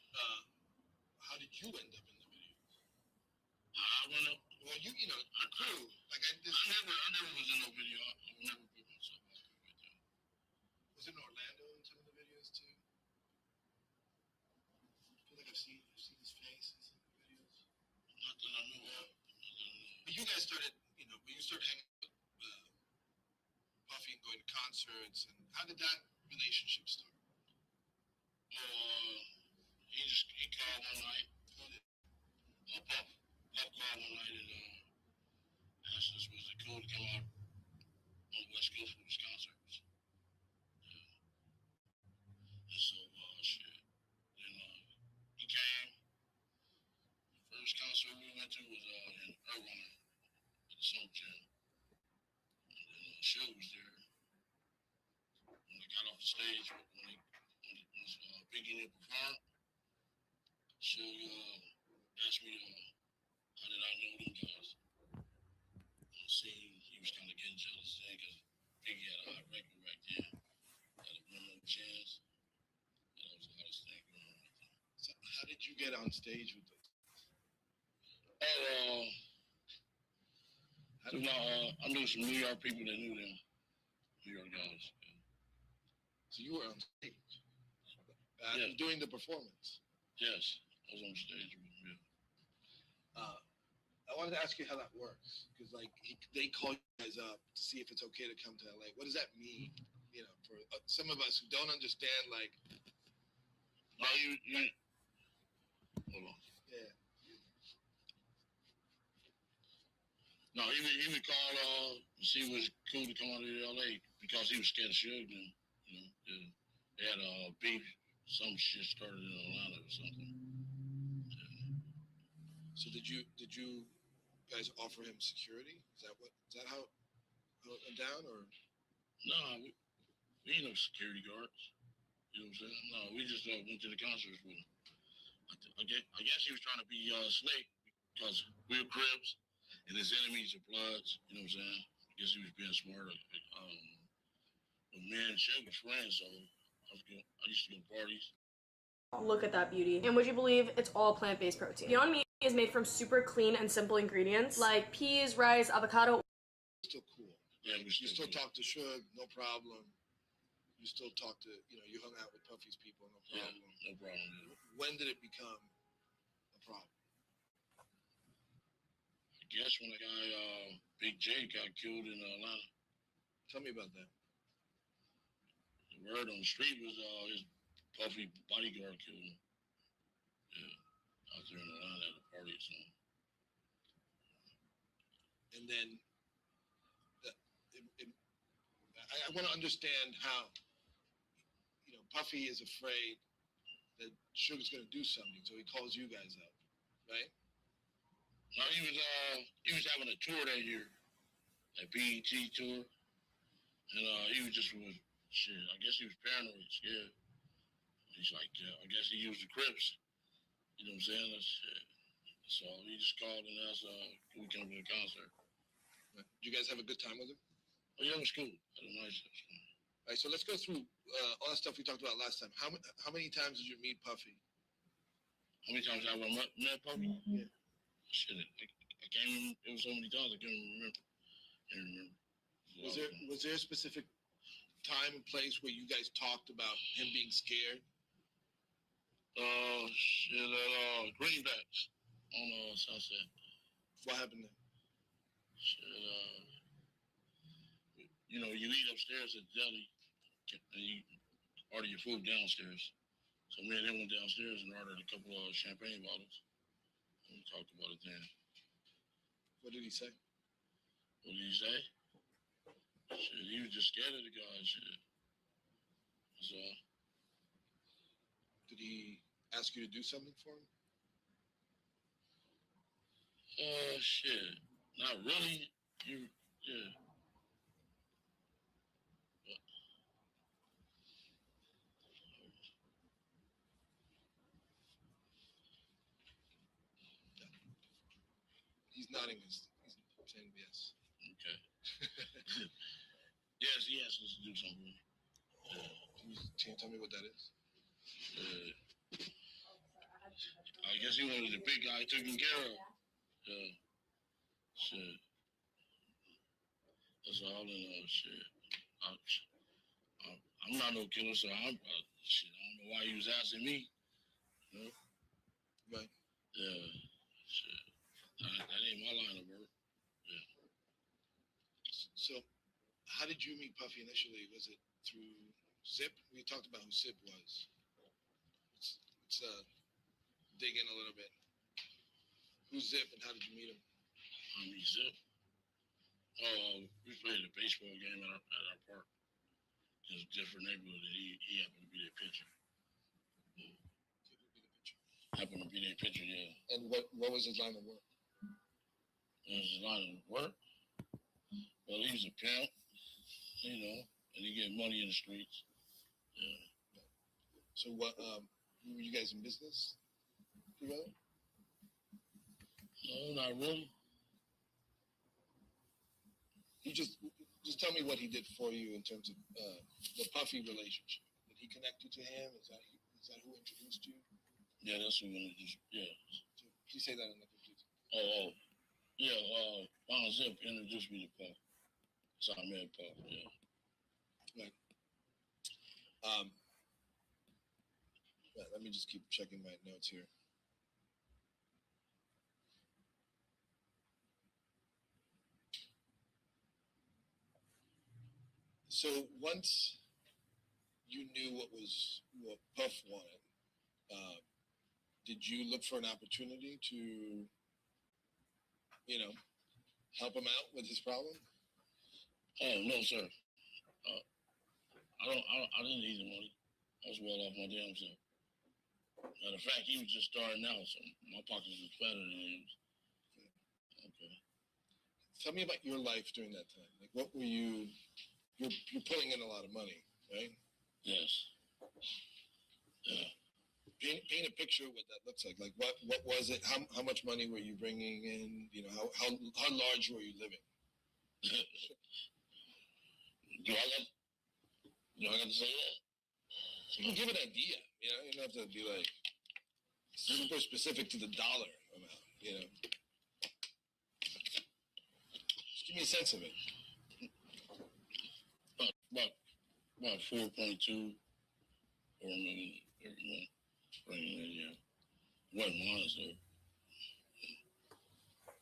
how did you end up in the videos? I went up. Well, you know, a crew. Like I never was in no video. I would never put myself out there like that. Was it in Orlando in some of the videos too? I feel like I've seen his face in some of the videos. Not that I know of. But you guys started, you know, when you started hanging out with Puffy and going to concerts, and how did that relationship start? He called one night. Puff called one night and asked us was it cool to come out on the West Coast for his concerts. Yeah. And so shit. Then he came. The first concert we went to was in Irvine at the Summer Jam. And then Suge was there. When they got off the stage, when Biggie did perform, Suge asked me how did I know them guys. I seen he was kind of getting jealous then because Biggie had a hot record back then. Had a one more chance. And that was the hottest thing going on right there. So how did you get on stage with those? I knew some New York people that knew them. New York guys. Yeah. So you were on stage doing the performance? Yes, I was on stage with them, yeah. I wanted to ask you how that works, because like they call you guys up to see if it's okay to come to LA. What does that mean? You know, for some of us who don't understand, like. No, hold on. Yeah. No, he would call to see if it was cool to come out to LA because he was scared of Suge. And, you know, they had a beef, some shit started in Atlanta or something. Yeah. So did you guys offer him security? Is that how it went down, or? No, we ain't no security guards. You know what I'm saying? No, we just went to the concerts with him. I guess he was trying to be slick because we were Crips and his enemies are Bloods. You know what I'm saying? I guess he was being smart. But me and Suge was friends, so I used to go to parties. Look at that beauty. And would you believe it's all plant-based protein? Beyond Meat is made from super clean and simple ingredients like peas, rice, avocado. Still cool. Yeah, you still talk to Suge, no problem. You still talk to, you hung out with Puffy's people, no problem. Yeah, no problem. Yeah. When did it become a problem? I guess when the guy Big J got killed in Atlanta. Tell me about that. The word on the street was his Puffy bodyguard killed him. Yeah, out there in Atlanta at a party or something. And then I want to understand how, Puffy is afraid that Suge's going to do something, so he calls you guys up, right? No, he was having a tour that year, that BET tour, and he was just shit. I guess he was paranoid, scared. He's like, I guess he used the Crips. You know what I'm saying? That's shit. So he just called and asked, can we come to the concert? Did you guys have a good time with him? Oh, yeah, it was cool. Had a nice time. All right, so let's go through all that stuff we talked about last time. How many times did you meet Puffy? How many times have I met Puffy? Yeah. Shit, I can't remember. It was so many times I can't remember. Was there a specific time and place where you guys talked about him being scared? Shit, at Greenbacks on Sunset. What happened there? Shit, you eat upstairs at the deli, and you order your food downstairs. So me and him went downstairs and ordered a couple of champagne bottles. And we talked about it then. What did he say? What did he say? Shit, he was just scared of the guy. Shit. That's all. Did he ask you to do something for him? Shit. Not really. Yeah. He's nodding. He's saying yes. Okay. Yes, he asked us to do something. Can you tell me what that is? I guess he wanted the big guy taken care of. Shit. That's all in shit. I'm not no killer, so shit. I don't know why he was asking me. You know? Right. Yeah. Shit. That ain't my line of work. Yeah. So, how did you meet Puffy initially? Was it through Zip? We talked about who Zip was. Let's dig in a little bit. Who's Zip and how did you meet him? Zip. We played a baseball game at our park. It's a different neighborhood, and he happened to be their pitcher. Happened to be their pitcher, yeah. And what was his line of work? His line of work? Well, he was a pimp, you know, and he get money in the streets. Yeah. So what? Were you guys in business together? No, not really. You just tell me what he did for you in terms of the Puffy relationship. Did he connect you to him? Is that who introduced you? Yeah, that's who introduced. Yeah. So, please say that in the computer. Yeah. Von Zip introduced me to Puff. So I met Puff. Yeah. Right. Let me just keep checking my notes here. So once you knew what Puff wanted, did you look for an opportunity to, help him out with his problem? Oh no, sir. I didn't need the money. I was well off my damn self. Matter of fact, he was just starting out, so my pockets was fatter than his. Okay. Tell me about your life during that time. Like, what were you? You're pulling in a lot of money, right? Yes. Yeah. Paint a picture of what that looks like. Like, what was it? How much money were you bringing in? How large were you living? Do I got to say that? You can give an idea. You don't have to be like super specific to the dollar amount. Just give me a sense of it. About 4.2 or maybe 31. Yeah. Wasn't mine, so.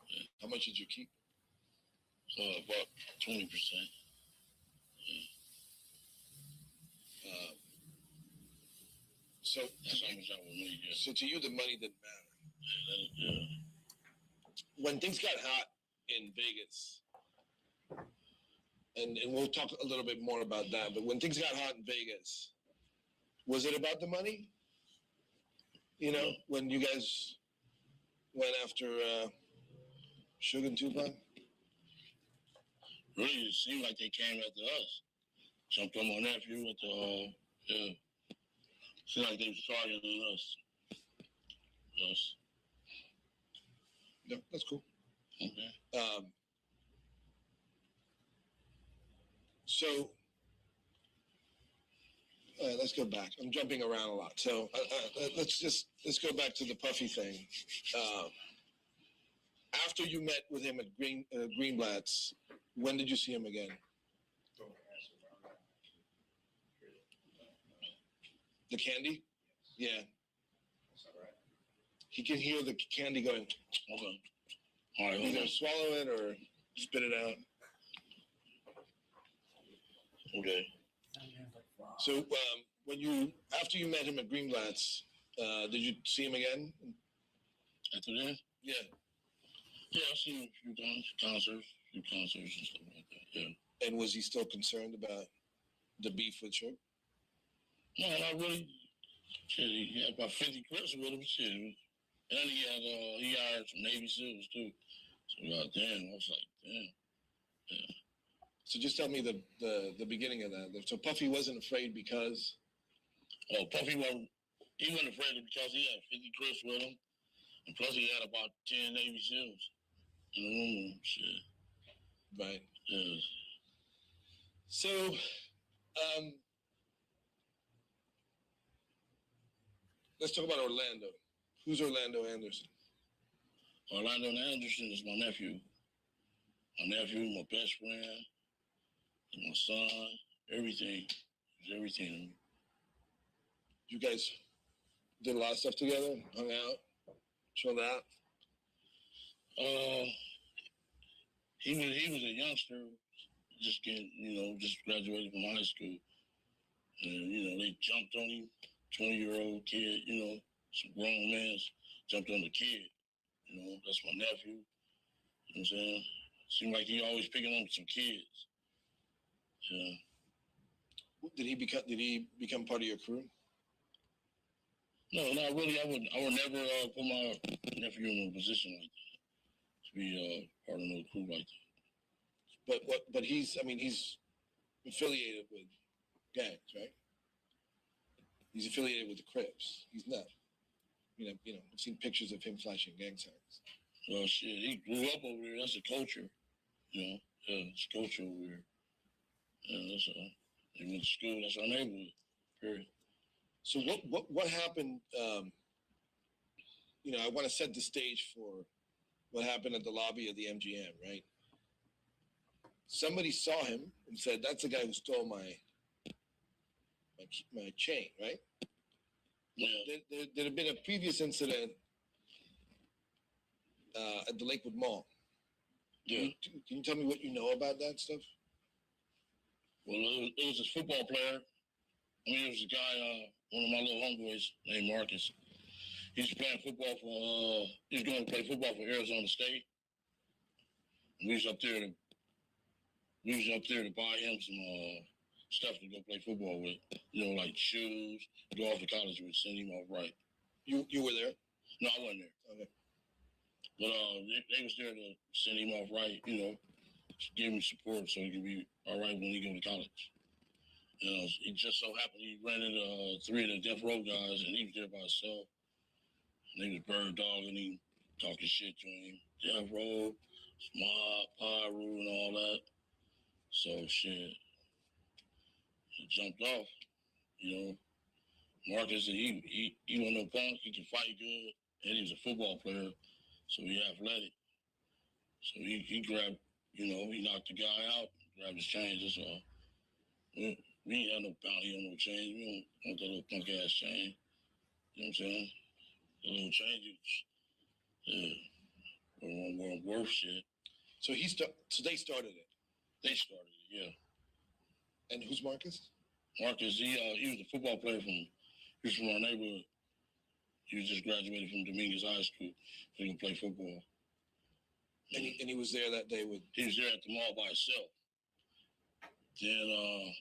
Yeah. How much did you keep? About 20%. So that's how much I would need. Yeah. So to you, the money didn't matter. Yeah. When things got hot in Vegas, and we'll talk a little bit more about that, but when things got hot in Vegas, was it about the money? When you guys went after Suge and Tupac? Really, it seemed like they came after us. Jumped on my nephew with yeah. Seemed like they was targeting us. Yes. Yeah, that's cool. Okay. So let's go back. I'm jumping around a lot. So let's go back to the Puffy thing. After you met with him at Greenblatt's, when did you see him again? The candy? Yeah. He can hear the candy going. Okay. All right. Either swallow it or spit it out. Okay. So after you met him at Greenblatt's, did you see him again? After that? Yeah. Yeah, I've seen him a few times, few concerts and stuff like that. Yeah. And was he still concerned about the beef with Suge? No, not really. Shit, he had about 50 clips with him. Shit, And he hired some Navy SEALs too. So damn, I was like, damn. Yeah. So just tell me the beginning of that. So Puffy wasn't afraid because. Oh, Puffy wasn't. He wasn't afraid because he had 50 Crips with him, and plus he had about 10 Navy SEAls in the room. Shit. Right. Yeah. So, let's talk about Orlando. Who's Orlando Anderson? Orlando Anderson is my nephew. My nephew, my best friend, my son, everything. He's everything to me. You guys did a lot of stuff together, hung out, chilled out. He was a youngster, just graduated from high school. And, they jumped on him, 20-year-old kid, some grown men jumped on the kid. That's my nephew. You know what I'm saying? Seemed like he always picking on some kids. Yeah. Did he become part of your crew? No, not really. I would never put my nephew in a position like that to be part of no crew like that. But he's affiliated with gangs, right? He's affiliated with the Crips. He's not. I've seen pictures of him flashing gang signs. Well, shit, he grew up over there. That's the culture, Yeah, it's culture over there. Yeah, that's all. He went to school. That's our neighborhood. Period. So what happened? I want to set the stage for what happened at the lobby of the MGM, right? Somebody saw him and said, "That's the guy who stole my chain," right? Yeah. There had been a previous incident at the Lakewood Mall. Yeah. Can you tell me what you know about that stuff? Well, it was a football player. It was a guy, one of my little homeboys named Marcus. He was playing football for, he was going to play football for Arizona State. And we was up there to buy him some stuff to go play football with. Like shoes, go off to college with, send him off right. You were there? No, I wasn't there. Okay. But they was there to send him off right, give him support so he could be all right when he go to college. It just so happened he ran into 3 of the death row guys, and he was there by himself. And they was bird dogging him, talking shit to him. Death row, mob, pyro, and all that. So shit, he jumped off. Marcus, he wasn't no punk. He could fight good, and he was a football player, so he athletic. So he grabbed, he knocked the guy out, grabbed his chains. That's all. We ain't had no bounty on no chain. We don't want that little punk ass chain. You know what I'm saying? The little chain, weren't worth shit. So they started it. They started it, yeah. And who's Marcus? Marcus, he was a football player he was from our neighborhood. He was just graduated from Dominguez High School, so he could play football. And he was there that day with. He was there at the mall by himself. Then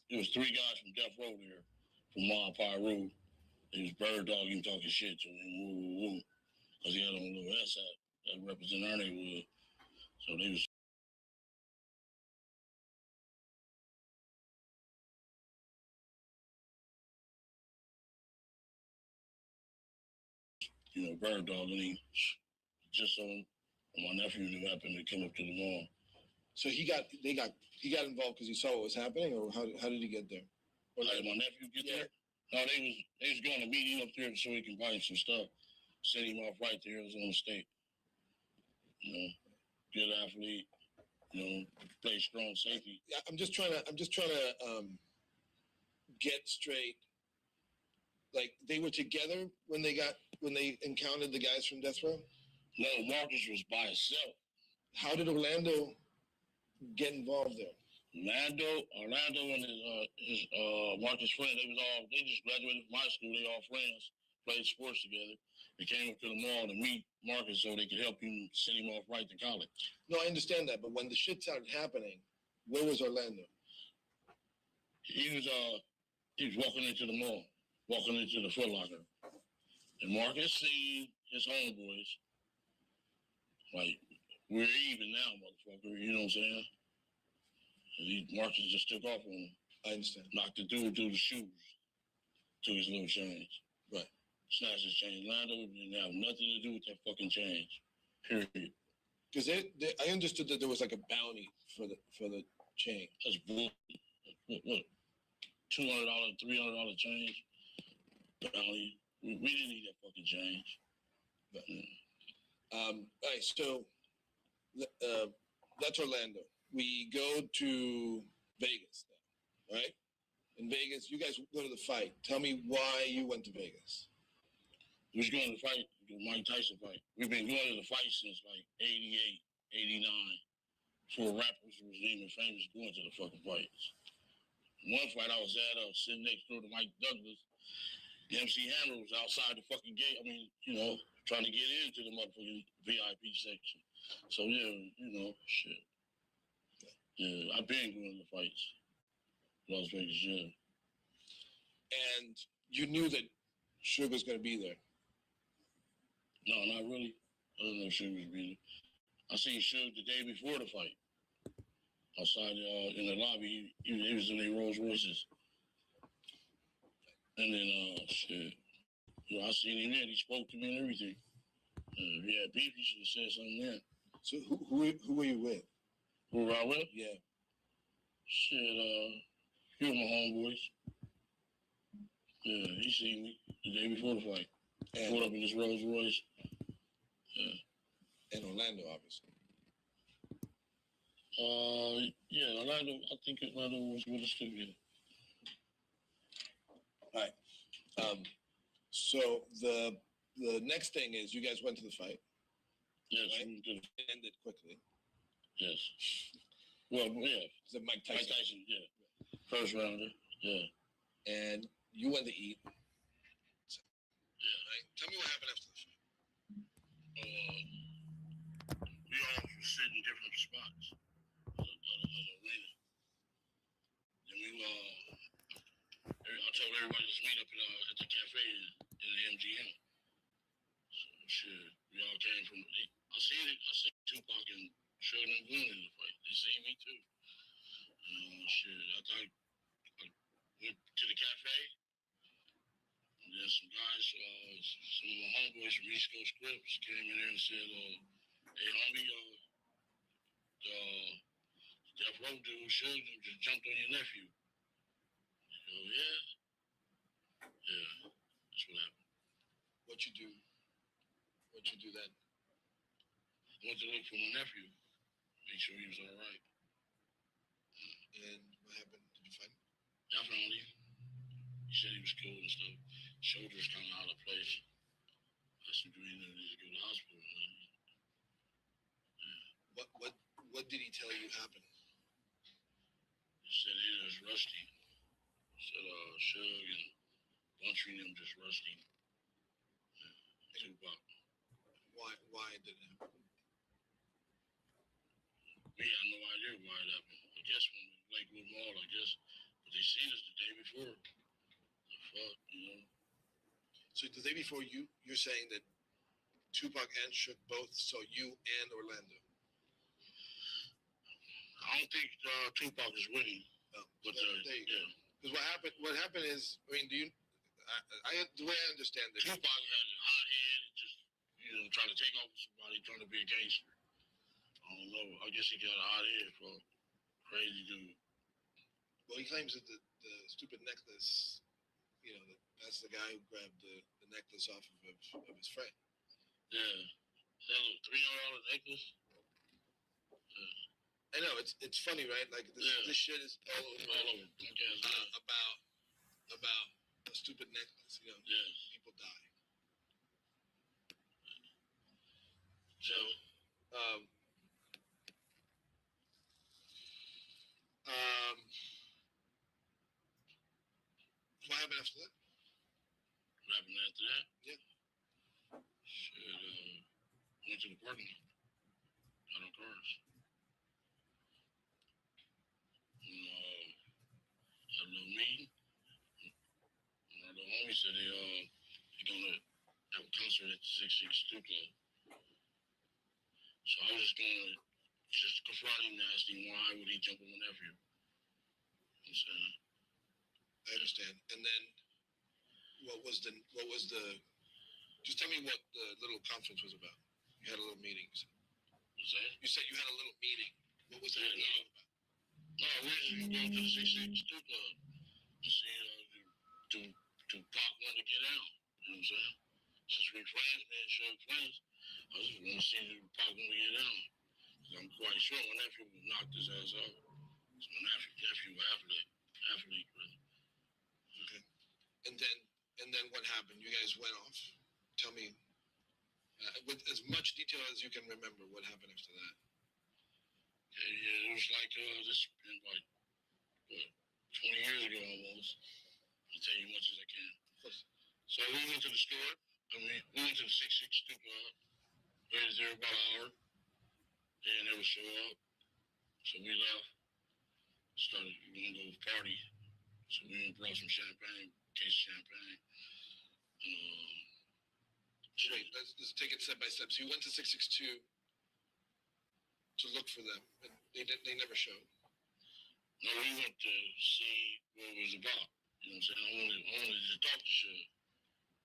there was 3 guys from Death Row there, from Mob Pyro. They was bird dogging, talking shit to him, woo, because he had on a little S hat that represent our neighborhood. So they was. Bird dogging him, just so my nephew knew happened to come up to the mall. So he got involved because he saw what was happening, or how did he get there? Or like my nephew get there? No, they was going to meet him up there so he can buy him some stuff. Send him off right to Arizona State. Good athlete. Play strong safety. Yeah, I'm just trying to get straight. Like they were together when they encountered the guys from Death Row? No, Marcus was by himself. How did Orlando get involved there? Orlando and his Marcus friend, they just graduated from high school. They all friends, played sports together. They came up to the mall to meet Marcus so they could help him send him off right to college. No, I understand that, but when the shit started happening, where was Orlando? He was walking into the mall, walking into the Foot Locker. And Marcus seen his homeboys. Like, we're even now, motherfucker. You know what I'm saying? And Marcus just took off on him. I understand. Knocked the dude through the shoes. Took his little change. Right. Snatched his change. Lando didn't have nothing to do with that fucking change. Period. Because I understood that there was like a bounty for the change. That's bullshit. What? $200, $300 change. Bounty. We didn't need that fucking change. But, all right, so that's Orlando. We go to Vegas now, right? In Vegas, you guys go to the fight. Tell me why you went to Vegas. We was going to the fight, the Mike Tyson fight. We've been going to the fight since like 88, 89. Before rappers was even famous going to the fucking fights. One fight I was at, sitting next door to Mike Douglas. The MC Hammer was outside the fucking gate. I mean, you know, trying to get into the motherfucking VIP section. So, yeah, you know, shit. Yeah, I've been going to the fights. Las Vegas, yeah. And you knew that Sugar's going to be there? No, not really. I didn't know Sugar was be there. I seen Sugar the day before the fight. Outside in the lobby, he was in their Rolls Royces. And then, shit. You know, I seen him there. He spoke to me and everything. If he had beef, he should have said something then. So who were you with? Who were I with? Yeah. Shit, he was my homeboys. Yeah, he seen me the day before the fight. Pulled up in his Rolls Royce. Yeah. In Orlando, obviously. Yeah, Orlando, I think Orlando was with us too, yeah. All right. So the next thing is you guys went to the fight. Yes, right? we did. It ended quickly. Yes. Well, yeah. Is it Mike Tyson? Mike Tyson, yeah. First rounder, yeah. And you went to eat. Yeah. Right? Tell me what happened after the fight. We all sit in different spots of the arena. Then I told everybody to meet up at the cafe in the MGM. So shit, we all came from. I seen Tupac and Sugar and Boone in the fight. They seen me too. Shit, I went to the cafe. And then some guys, some of my homeboys from East Coast Clips came in there and said, hey, homie, the Death Row dude, Sugar, just jumped on your nephew. Oh, yeah? Yeah, that's what happened. What'd you do? What'd you do then? I went to look for my nephew, make sure he was all right. And what happened? Did you find him? Yeah, I found him. He said he was cool and stuff. Shoulders kind of out of place. I said, do you need to go to the hospital? Yeah. What did he tell you happened? He said he was rusty. He said Suge and Buntry and them just rusty. Yeah. Tupac. Why did it happen? We had no idea why it happened. I guess when we played with them all, I guess. But they seen us the day before. The fuck, you know? So the day before you're saying that Tupac and Suge both saw you and Orlando? I don't think Tupac is winning. But there you go. Because what happened is, I mean, the way I understand it, Tupac had a hot head and just, you know, trying to take off somebody, trying to be a gangster. I don't know. I guess he got a hot head for a crazy dude. Well, he claims that the stupid necklace, you know, that's the guy who grabbed the necklace off of his friend. Yeah. That little $300 necklace. Yeah. I know, it's funny, right? Like, this shit is all over. About a stupid necklace, you know? Yeah. People die. So, what happened after that? What happened after that? Yeah. Shit, went to the parking lot. Got on cars. Had a little meeting. And our little homie said they gonna have a concert at the 662 Club. So I was just going to confront him and ask him why would he jump on my nephew. You know what I'm saying? I understand. And then what was the just tell me what the little conference was about. You had a little meeting. What's that? You said you had a little meeting. What was that meeting about? No, we were just going to the 662 Club to see to Pac wanted to get out. You know what I'm saying? Since we're friends, man, sure friends, I just want to see if Pac wanted to get out. I'm quite sure my nephew would knock his ass out. So my nephew athlete, brother. Okay. And then what happened? You guys went off. Tell me, with as much detail as you can remember, what happened after that? Yeah, it was like this been like what 20 years ago almost. I'll tell you as much as I can. So we went to the store. We went to the 662 Club. Waited there about an hour. They never show up. So we left. Started going to go party. So we went and brought some champagne, case of champagne. Wait, let's take it step by step. So you went to 662 to look for them, and they never showed. No, we went to see what it was about. You know what I'm saying? I wanted to talk to shit.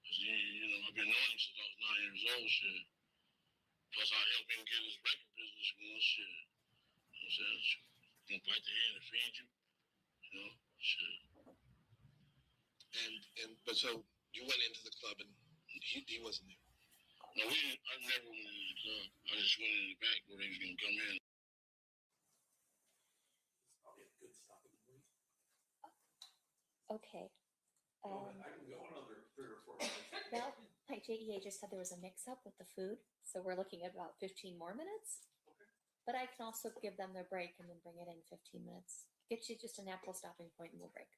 Because, I've been knowing him since I was 9 years old, shit. Plus, I helped him get his record business going, shit. You know what I'm saying? Gonna bite the hand and feed you. You know? Shit. But so you went into the club, and he wasn't there. No, I never went into the club. I just went in the back where they was gonna come in. Okay. I can go another 3 or 4 minutes. Well, like JDA just said there was a mix-up with the food, so we're looking at about 15 more minutes. But I can also give them their break and then bring it in 15 minutes. Get you just a natural stopping point and we'll break.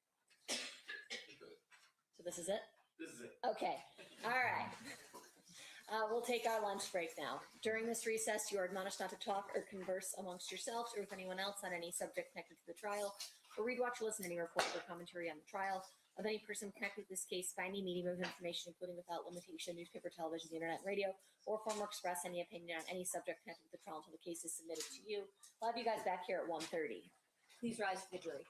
So this is it? This is it. Okay. All right. We'll take our lunch break now. During this recess, you are admonished not to talk or converse amongst yourselves or with anyone else on any subject connected to the trial, or read, watch, or listen to any report or commentary on the trial of any person connected to this case by any medium of information, including without limitation, newspaper, television, the internet, radio, or form or express any opinion on any subject connected with the trial until the case is submitted to you. I'll have you guys back here at 1:30. Please rise to the jury.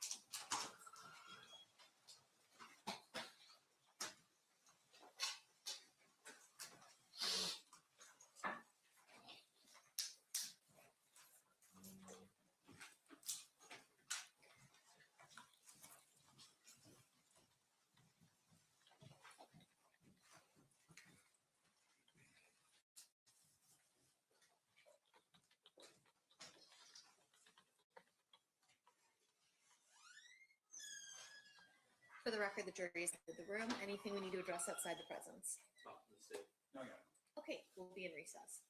For the record, the jury is in the room. Anything we need to address outside the presence? Okay, we'll be in recess.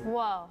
Whoa.